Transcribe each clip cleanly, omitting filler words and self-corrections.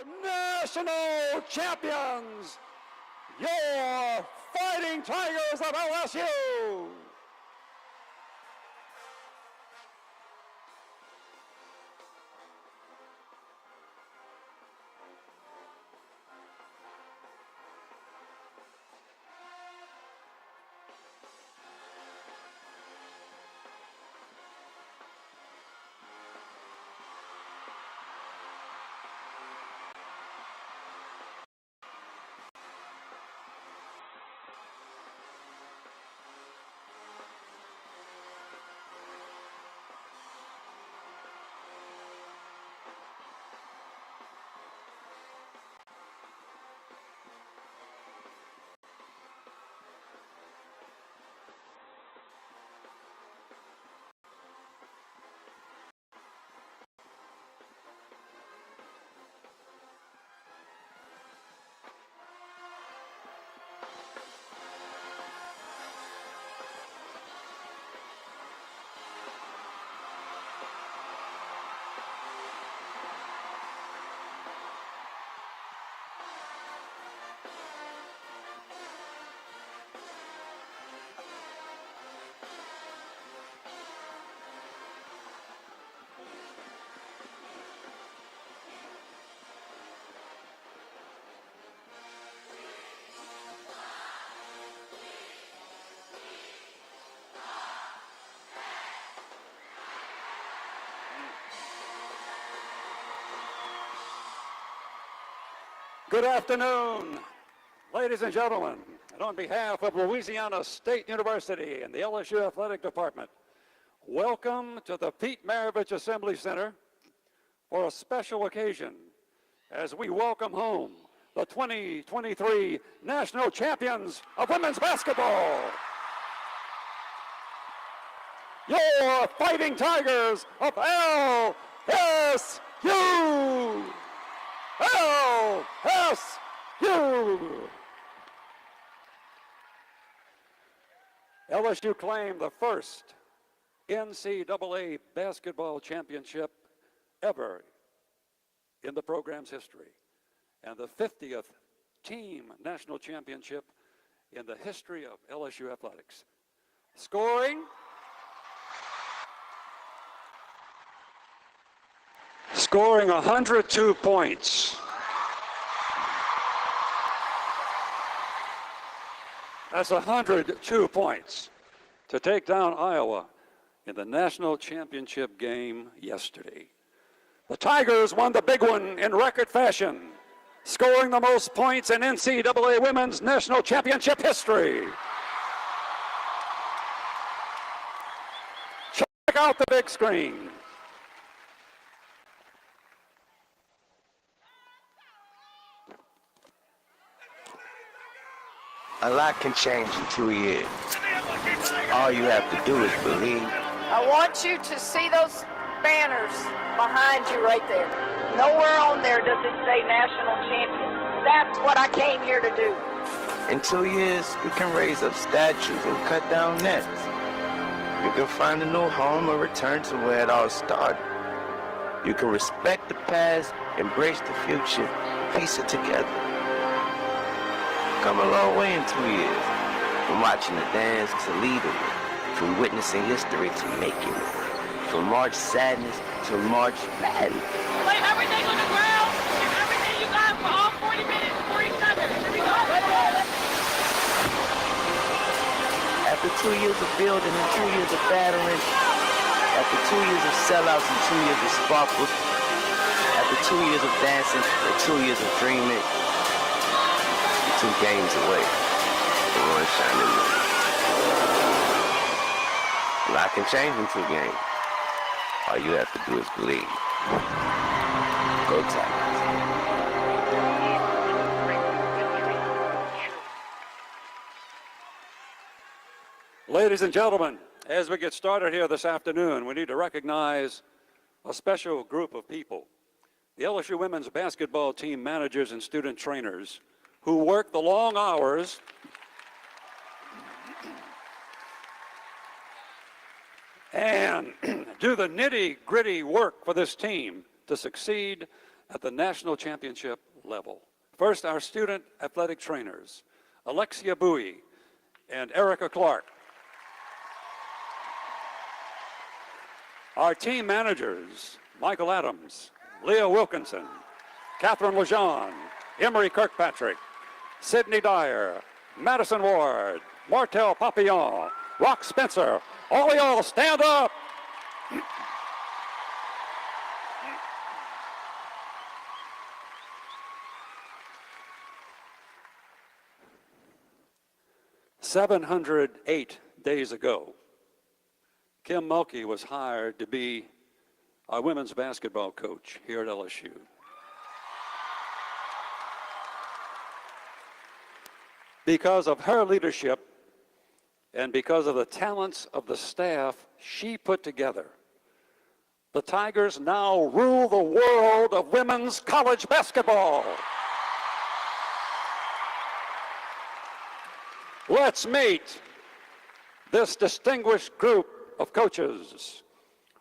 National champions, your Fighting Tigers of LSU. Good afternoon, ladies and gentlemen, and on behalf of Louisiana State University and the LSU Athletic Department, welcome to the Pete Maravich Assembly Center for a special occasion as we welcome home the 2023 National Champions of Women's Basketball. Your Fighting Tigers of LSU! LSU! LSU claimed the first NCAA basketball championship ever in the program's history, and the 50th team national championship in the history of LSU athletics. Scoring 102 points. That's 102 points to take down Iowa in the national championship game yesterday. The Tigers won the big one in record fashion, scoring the most points in NCAA women's national championship history. Check out the big screen. A lot can change in 2 years. All you have to do is believe. I want you to see those banners behind you right there. Nowhere on there does it say national champion. That's what I came here to do. In 2 years, we can raise up statues and cut down nets. You can find a new home or return to where it all started. You can respect the past, embrace the future, piece it together. Come a long way in 2 years, from watching the dance to leading it, from witnessing history to making it, from March sadness to March madness. Lay everything on the ground, and everything you got for all 40 minutes for each other. Here we go. After 2 years of building and 2 years of battling, after 2 years of sellouts and 2 years of sparkles, after 2 years of dancing and 2 years of dreaming, 2 games away from one shining moment. A lot can change in 2 games. All you have to do is believe. Go Tigers. Ladies and gentlemen, as we get started here this afternoon, we need to recognize a special group of people. The LSU women's basketball team managers and student trainers who work the long hours and do the nitty-gritty work for this team to succeed at the national championship level. First, our student athletic trainers, Alexia Bowie and Erica Clark. Our team managers, Michael Adams, Leah Wilkinson, Catherine Lejean, Emery Kirkpatrick, Sydney Dyer, Madison Ward, Martel Papillon, Rock Spencer. All of y'all stand up. "708 days ago, Kim Mulkey was hired to be our women's basketball coach here at LSU. Because of her leadership and because of the talents of the staff she put together, the Tigers now rule the world of women's college basketball. Let's meet this distinguished group of coaches.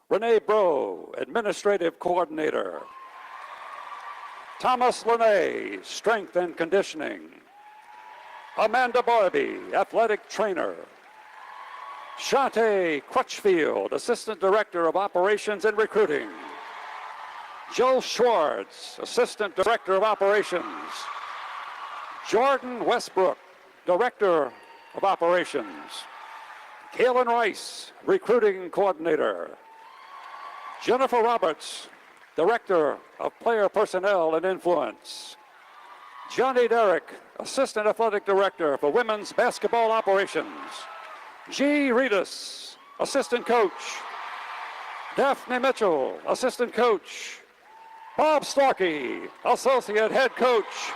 Renee Bro, Administrative Coordinator. Thomas Lene, Strength and Conditioning. Amanda Barbie, Athletic Trainer. Shante Crutchfield, Assistant Director of Operations and Recruiting. Joe Schwartz, Assistant Director of Operations. Jordan Westbrook, Director of Operations. Kaylin Rice, Recruiting Coordinator. Jennifer Roberts, Director of Player Personnel and Influence. Johnny Derrick, Assistant Athletic Director for Women's Basketball Operations. G. Reedus, Assistant Coach. Daphne Mitchell, Assistant Coach. Bob Starkey, Associate Head Coach.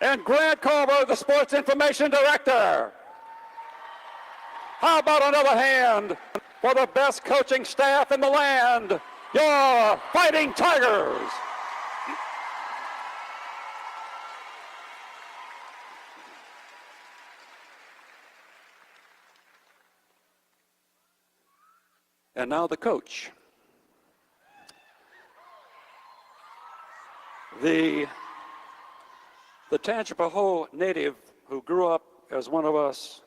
And Grant Culver, the Sports Information Director. How about another hand for the best coaching staff in the land, your Fighting Tigers. And now the coach. The Tangipahoa native who grew up as one of us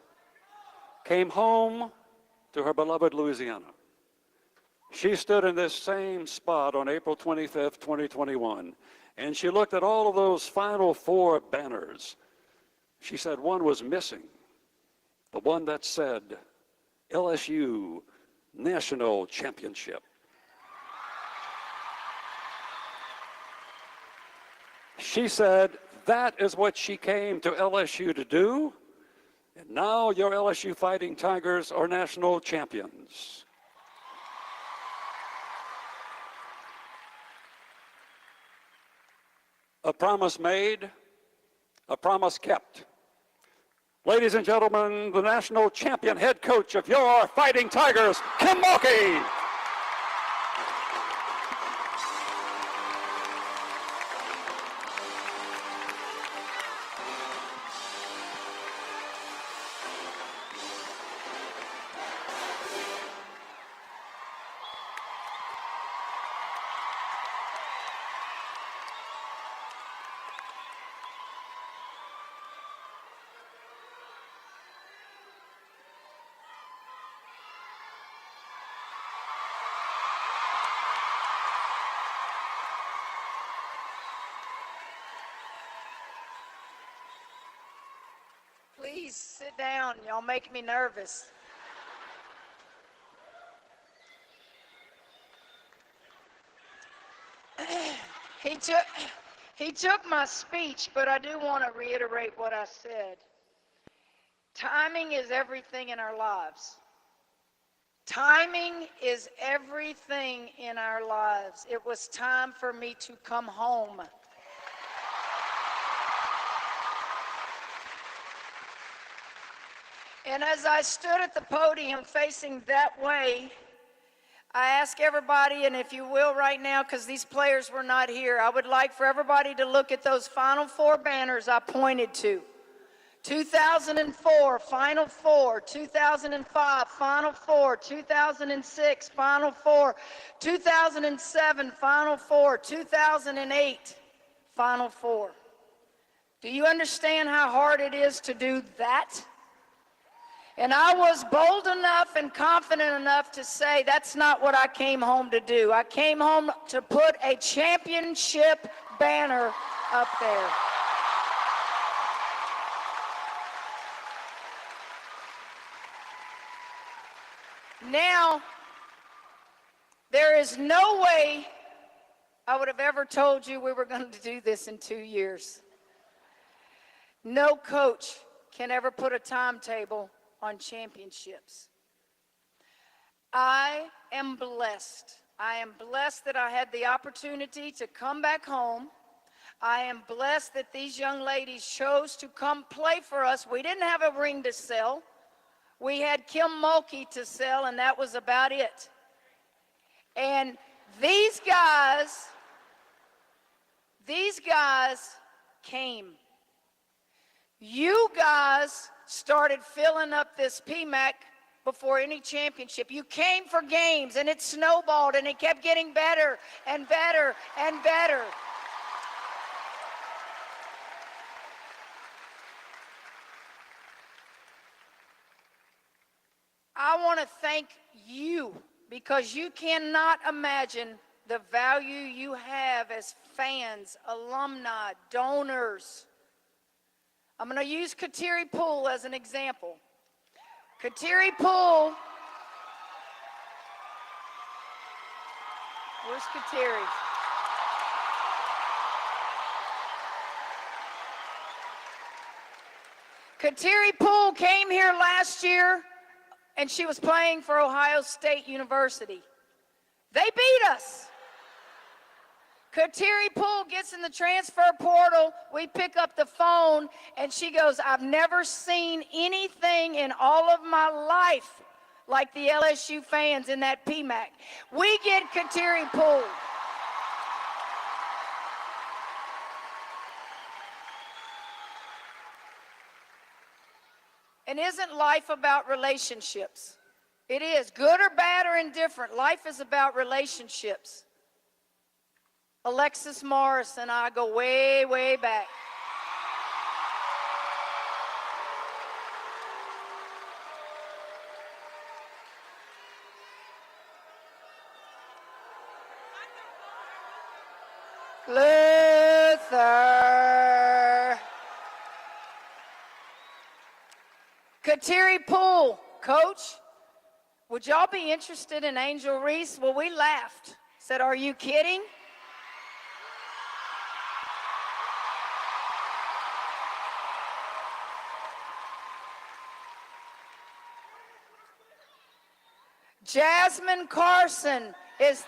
came home to her beloved Louisiana. She stood in this same spot on April 25th, 2021, and she looked at all of those Final Four banners. She said one was missing, the one that said LSU National Championship. She said that is what she came to LSU to do, and now your LSU Fighting Tigers are national champions. A promise made, a promise kept. Ladies and gentlemen, the national champion head coach of your Fighting Tigers, Kim Mulkey. Please sit down. Y'all make me nervous. He took my speech, but I do want to reiterate what I said. Timing is everything in our lives. Timing is everything in our lives. It was time for me to come home. And as I stood at the podium facing that way, I ask everybody, and if you will right now, because these players were not here, I would like for everybody to look at those Final Four banners I pointed to. 2004, Final Four. 2005, Final Four. 2006, Final Four. 2007, Final Four. 2008, Final Four. Do you understand how hard it is to do that? And I was bold enough and confident enough to say that's not what I came home to do. I came home to put a championship banner up there. Now, there is no way I would have ever told you we were going to do this in 2 years. No coach can ever put a timetable on championships. I am blessed. I am blessed that I had the opportunity to come back home. I am blessed that these young ladies chose to come play for us. We didn't have a ring to sell. We had Kim Mulkey to sell, and that was about it. And these guys came. You guys started filling up this PMAC before any championship. You came for games, and it snowballed, and it kept getting better and better and better. I want to thank you because you cannot imagine the value you have as fans, alumni, donors. I'm going to use Kateri Poole as an example. Kateri Poole, where's Kateri? Kateri Poole came here last year, and she was playing for Ohio State University. They beat us. Kateri Poole gets in the transfer portal. We pick up the phone, and she goes, I've never seen anything in all of my life like the LSU fans in that PMAC. We get Kateri Poole. And isn't life about relationships? It is. Good or bad or indifferent, life is about relationships. Alexis Morris and I go way, way back. Luther. Kateri Poole, coach, would y'all be interested in Angel Reese? Well, we laughed. Said, are you kidding? Jasmine Carson is...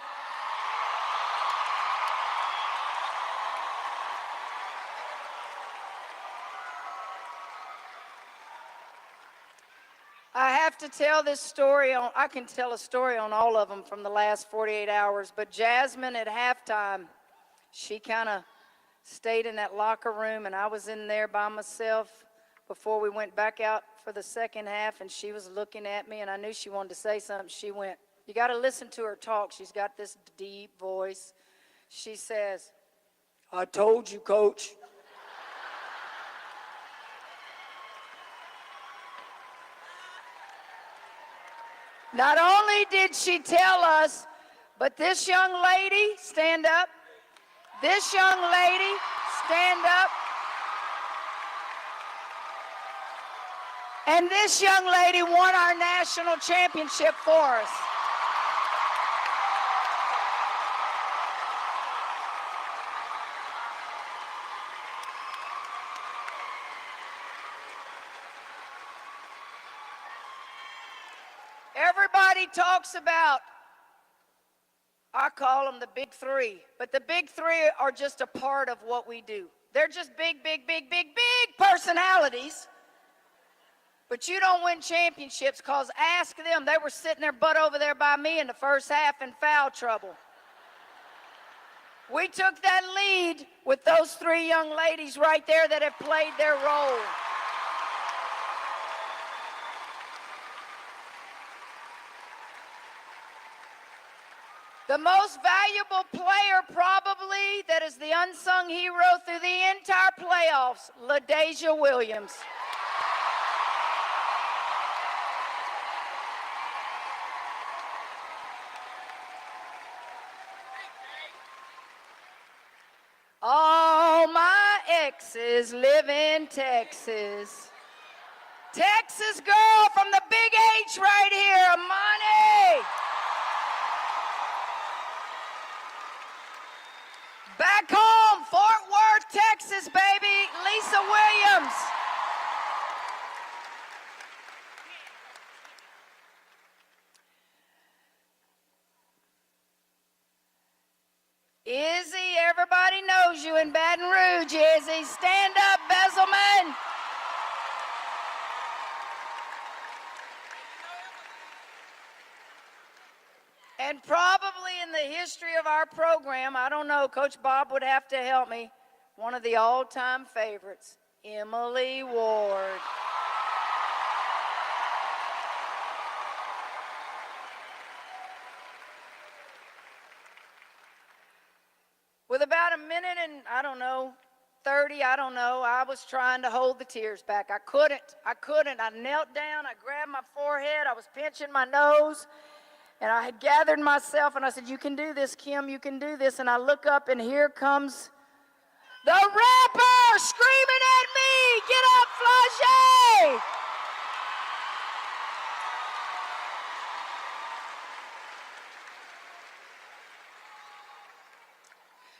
I have to tell this story on, I can tell a story on all of them from the last 48 hours, but Jasmine at halftime, she kind of stayed in that locker room, and I was in there by myself before we went back out for the second half, and she was looking at me, and I knew she wanted to say something. She went, you got to listen to her talk. She's got this deep voice. She says, I told you, coach. Not only did she tell us, but this young lady, stand up. This young lady, stand up. And this young lady won our national championship for us. Everybody talks about, I call them the big three, but the big three are just a part of what we do. They're just big, big, big, big, big personalities. But you don't win championships because ask them, they were sitting their butt over there by me in the first half in foul trouble. We took that lead with those three young ladies right there that have played their role. The most valuable player probably that is the unsung hero through the entire playoffs, LaDasia Williams. All my exes live in Texas. Texas girl from the big H right here, Amani. Back home, Fort Worth, Texas, baby, Lisa Williams. Izzy, everybody knows you in Baton Rouge, Izzy. Stand up, Bezelman. And probably in the history of our program, I don't know, Coach Bob would have to help me, one of the all-time favorites, Emily Ward. With about a minute and, I don't know, 30, I was trying to hold the tears back. I couldn't. I knelt down, I grabbed my forehead, I was pinching my nose, and I had gathered myself, and I said, you can do this, Kim, you can do this. And I look up, and here comes the rapper screaming at me, get up, Flage!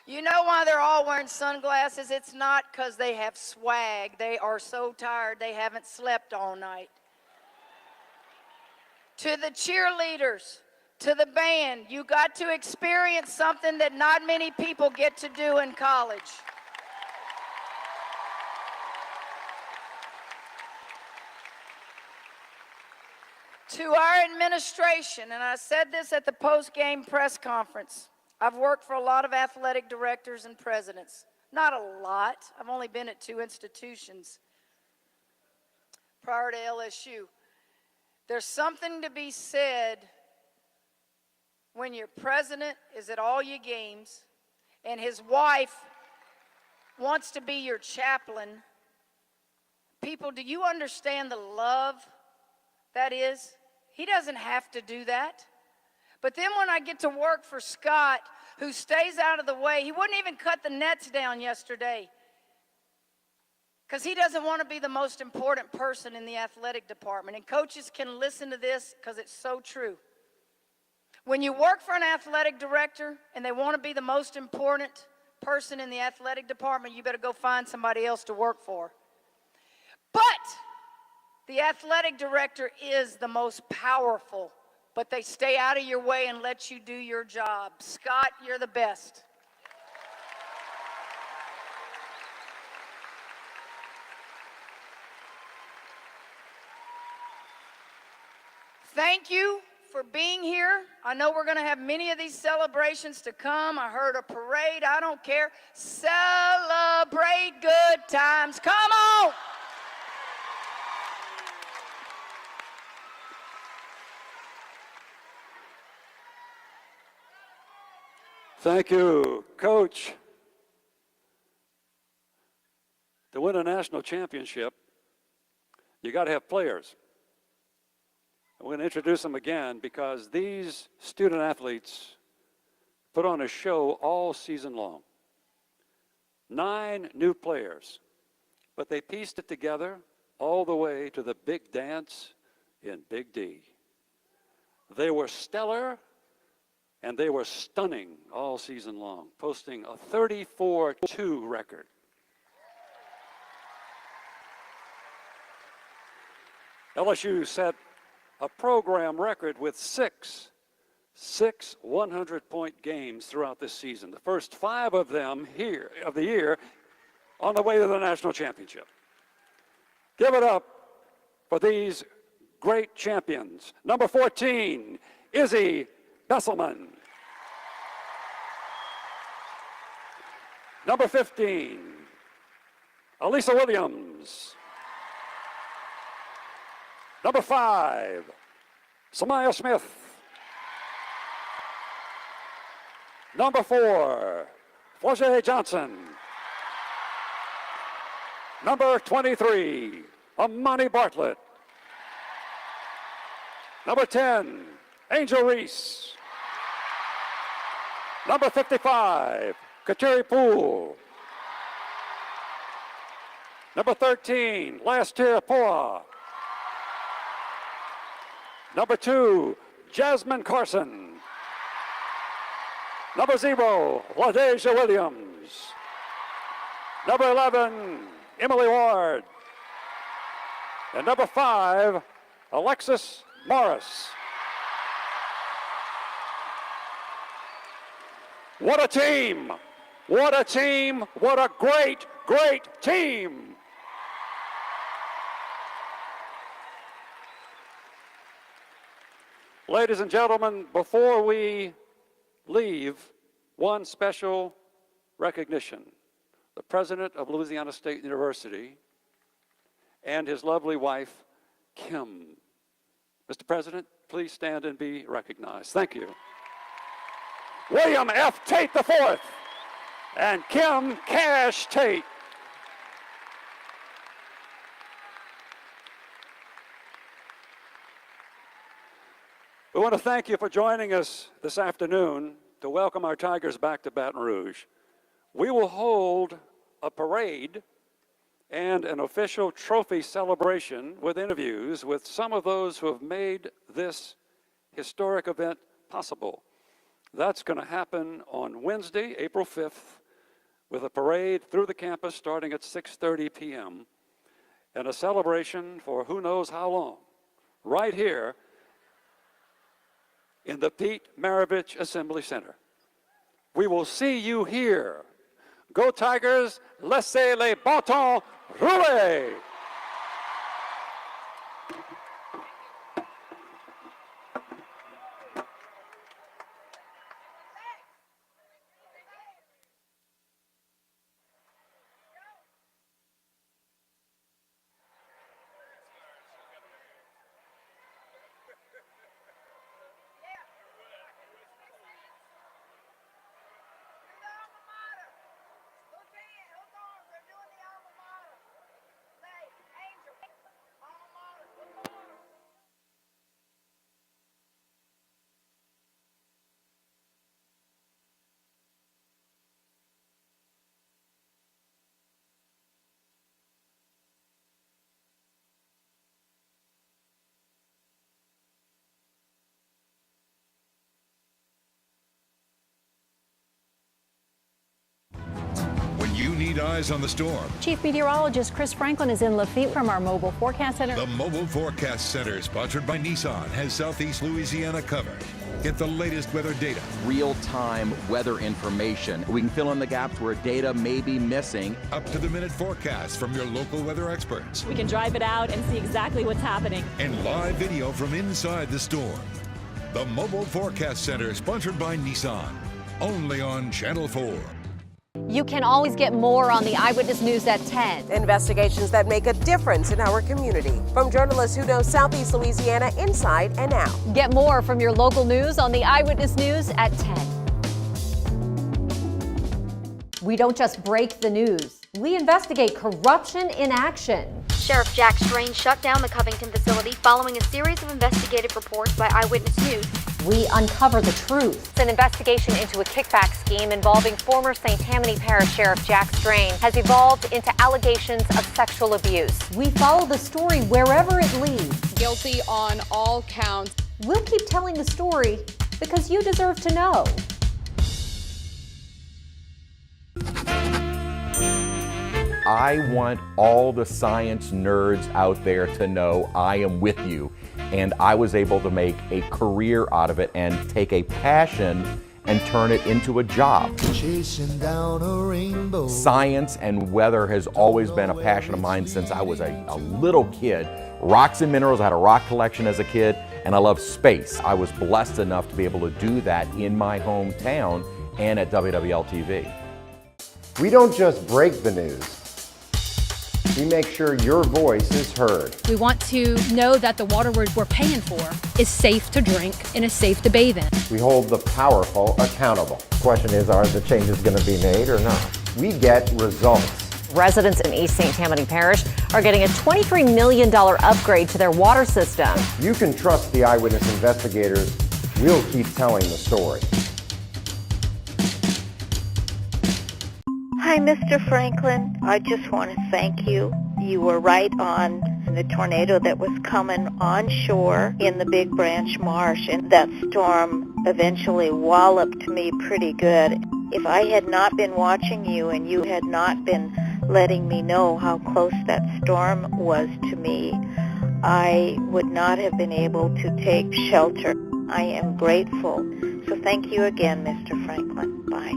You know why they're all wearing sunglasses? It's not because they have swag. They are so tired they haven't slept all night. To the cheerleaders, to the band, you got to experience something that not many people get to do in college. To our administration, and I said this at the post-game press conference, I've worked for a lot of athletic directors and presidents. Not a lot. I've only been at 2 institutions prior to LSU. There's something to be said when your president is at all your games and his wife wants to be your chaplain. People, do you understand the love that is? He doesn't have to do that. But then when I get to work for Scott, who stays out of the way, he wouldn't even cut the nets down yesterday because he doesn't want to be the most important person in the athletic department. And coaches can listen to this because it's so true. When you work for an athletic director and they want to be the most important person in the athletic department, you better go find somebody else to work for. But the athletic director is the most powerful, but they stay out of your way and let you do your job. Scott, you're the best. Thank you for being here. I know we're going to have many of these celebrations to come. I heard a parade. I don't care. Celebrate good times. Come on. Thank you, Coach. To win a national championship, you got to have players. I'm going to introduce them again because these student athletes put on a show all season long. 9 new players, but they pieced it together all the way to the big dance in Big D. They were stellar and they were stunning all season long, posting a 34-2 record. LSU set a program record with six 100-point games throughout this season. The first 5 of them here of the year on the way to the national championship. Give it up for these great champions. Number 14, Izzy Besselman. Number 15, Alisa Williams. Number 5, Samaya Smith. Number 4, Flau'jae Johnson. Number 23, Amani Bartlett. Number 10, Angel Reese. Number 55, Kateri Poole. Number 13, Lastir Poa. Number 2, Jasmine Carson. Number 0, LaDeja Williams. Number 11, Emily Ward. And number 5, Alexis Morris. What a team! What a team! What a great, great team! Ladies and gentlemen, before we leave, one special recognition. The president of Louisiana State University and his lovely wife, Kim. Mr. President, please stand and be recognized. Thank you. William F. Tate IV and Kim Cash Tate. We want to thank you for joining us this afternoon to welcome our Tigers back to Baton Rouge. We will hold a parade and an official trophy celebration with interviews with some of those who have made this historic event possible. That's going to happen on Wednesday, April 5th, with a parade through the campus starting at 6:30 p.m. and a celebration for who knows how long, right here in the Pete Maravich Assembly Center. We will see you here. Go Tigers, laissez les bâtons rouler! You need eyes on the storm. Chief Meteorologist Chris Franklin is in Lafitte from our Mobile Forecast Center. The Mobile Forecast Center, sponsored by Nissan, has Southeast Louisiana covered. Get the latest weather data. Real-time weather information. We can fill in the gaps where data may be missing. Up-to-the-minute forecasts from your local weather experts. We can drive it out and see exactly what's happening. And live video from inside the storm. The Mobile Forecast Center, sponsored by Nissan. Only on Channel 4. You can always get more on the Eyewitness News at 10. Investigations that make a difference in our community. From journalists who know Southeast Louisiana inside and out. Get more from your local news on the Eyewitness News at 10. We don't just break the news. We investigate corruption in action. Sheriff Jack Strain shut down the Covington facility following a series of investigative reports by Eyewitness News. We uncover the truth. An investigation into a kickback scheme involving former St. Tammany Parish Sheriff Jack Strain has evolved into allegations of sexual abuse. We follow the story wherever it leads. Guilty on all counts. We'll keep telling the story because you deserve to know. I want all the science nerds out there to know I am with you, and I was able to make a career out of it and take a passion and turn it into a job. Chasing down a rainbow. Science and weather has always been a passion of mine since I was a little kid. Rocks and minerals, I had a rock collection as a kid, and I love space. I was blessed enough to be able to do that in my hometown and at WWL-TV. We don't just break the news. We make sure your voice is heard. We want to know that the water we're paying for is safe to drink and is safe to bathe in. We hold the powerful accountable. question is, are the changes going to be made or not? We get results. Residents in East St. Tammany Parish are getting a $23 million upgrade to their water system. You can trust the eyewitness investigators. We'll keep telling the story. Hi, Mr. Franklin. I just want to thank you. You were right on the tornado that was coming onshore in the Big Branch Marsh, and that storm eventually walloped me pretty good. If I had not been watching you and you had not been letting me know how close that storm was to me, I would not have been able to take shelter. I am grateful. So thank you again, Mr. Franklin. Bye.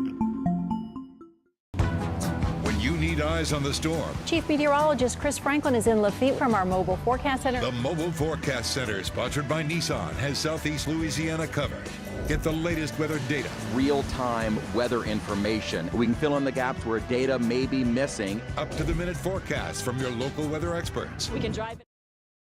When you need eyes on the storm, Chief Meteorologist Chris Franklin is in Lafitte from our Mobile Forecast Center. the Mobile Forecast Center, sponsored by Nissan, has Southeast Louisiana covered. Get the latest weather data, Real-time weather information. We can fill in the gaps where data may be missing. up-to-the-minute forecasts from your local weather experts. We can drive it.